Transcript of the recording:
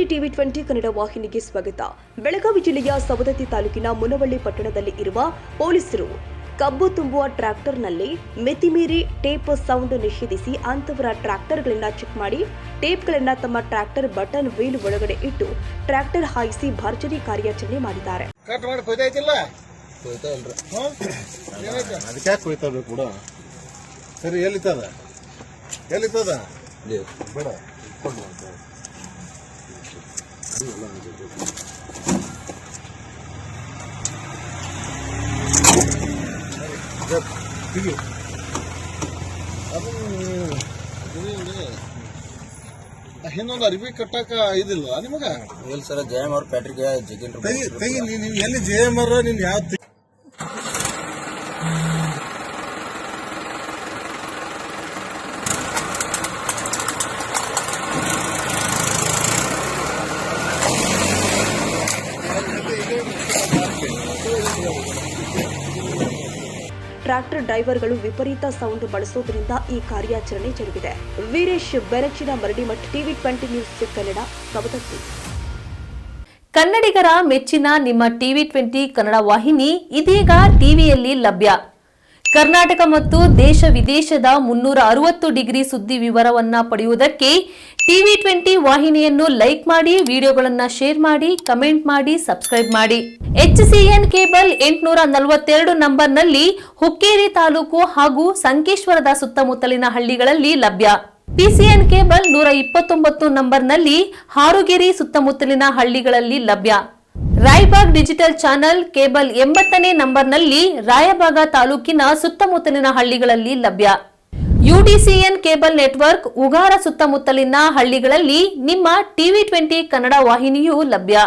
ನಮಸ್ತೆ ಟಿವಿ 20 ಕನ್ನಡ ವಾಹಿನಿಗೆ ಸ್ವಾಗತ. ಬೆಳಗಾವಿ ಜಿಲ್ಲೆಯ ಸವದತ್ತಿ ತಾಲೂಕಿನ ಮುನವಳ್ಳಿ ಪಟ್ಟಣದಲ್ಲಿ ಇರುವ ಪೊಲೀಸರು ಕಬ್ಬು ತುಂಬುವ ಟ್ರ್ಯಾಕ್ಟರ್ನಲ್ಲಿ ಮಿತಿಮೀರಿ ಟೇಪ್ ಸೌಂಡ್ ನಿಷೇಧಿಸಿ ಅಂತವರ ಟ್ರ್ಯಾಕ್ಟರ್ಗಳನ್ನ ಚೆಕ್ ಮಾಡಿ ಟೇಪ್ಗಳನ್ನ ತಮ್ಮ ಟ್ರ್ಯಾಕ್ಟರ್ ಬಟನ್ ವೀಲ್ ಒಳಗಡೆ ಇಟ್ಟು ಟ್ರ್ಯಾಕ್ಟರ್ ಹಾಯಿಸಿ ಭರ್ಜರಿ ಕಾರ್ಯಾಚರಣೆ ಮಾಡಿದ್ದಾರೆ. ಸರಿ ಎಲ್ಲಿತ್ತದ ಬೇಡ ಇನ್ನೊಂದು ಅರಿವಿ ಕಟ್ಟಾಕ ಇದಿಲ್ಲ ನಿಮಗ ಇಲ್ಲ ಸರ್. ಜಯಮ್ ಅವ್ರ ಪ್ಯಾಟ್ರಿಗೆ ನೀವು ಎಲ್ಲಿ ಜಯಮರ ನೀನ್ ಯಾವ ಟ್ರ್ಯಾಕ್ಟರ್ ಡ್ರೈವರ್ಗಳು ವಿಪರೀತ ಸೌಂಡ್ ಬಳಸೋದ್ರಿಂದ ಈ ಕಾರ್ಯಾಚರಣೆ ಜರುಗಿದೆ. ವೀರೇಶ್ ಬೆರಚಿನ ಮರಡಿಮಠ್, ಟಿವಿ 20 ನ್ಯೂಸ್ ಕನ್ನಡ, ಸವದತ್ತಿ. ಕನ್ನಡಿಗರ ಮೆಚ್ಚಿನ ನಿಮ್ಮ ಟಿವಿ 20 ಕನ್ನಡ ವಾಹಿನಿ ಇದೀಗ ಟಿವಿಯಲ್ಲಿ ಲಭ್ಯ. ಕರ್ನಾಟಕ ಮತ್ತು ದೇಶ ವಿದೇಶದ 360 ಡಿಗ್ರಿ ಸುದ್ದಿ ವಿವರವನ್ನ ಪಡೆಯುವುದಕ್ಕೆ ಟಿವಿ 20 ವಾಹಿನಿಯನ್ನು ಲೈಕ್ ಮಾಡಿ, ವಿಡಿಯೋಗಳನ್ನು ಶೇರ್ ಮಾಡಿ, ಕಮೆಂಟ್ ಮಾಡಿ, ಸಬ್ಸ್ಕ್ರೈಬ್ ಮಾಡಿ. HCN ಕೇಬಲ್ 842 ನಂಬರ್ನಲ್ಲಿ ಹುಕ್ಕೇರಿ ತಾಲೂಕು ಹಾಗೂ ಸಂಕೇಶ್ವರದ ಸುತ್ತಮುತ್ತಲಿನ ಹಳ್ಳಿಗಳಲ್ಲಿ ಲಭ್ಯ. PCN ಕೇಬಲ್ 129 ನಂಬರ್ನಲ್ಲಿ ಹಾರುಗೆರೆ ಸುತ್ತಮುತ್ತಲಿನ ಹಳ್ಳಿಗಳಲ್ಲಿ ಲಭ್ಯ. ರಾಯಬಾಗ್ ಡಿಜಿಟಲ್ ಚಾನೆಲ್ ಕೇಬಲ್ 80ನೇ ನಂಬರ್ನಲ್ಲಿ ರಾಯಬಾಗ ತಾಲೂಕಿನ ಸುತ್ತಮುತ್ತಲಿನ ಹಳ್ಳಿಗಳಲ್ಲಿ ಲಭ್ಯ. UDCN ಕೇಬಲ್ ನೆಟ್ವರ್ಕ್ ಉಗಾರ ಸುತ್ತಮುತ್ತಲಿನ ಹಳ್ಳಿಗಳಲ್ಲಿ ನಿಮ್ಮ ಟಿವಿ 20 ಕನ್ನಡ ವಾಹಿನಿಯೂ ಲಭ್ಯ.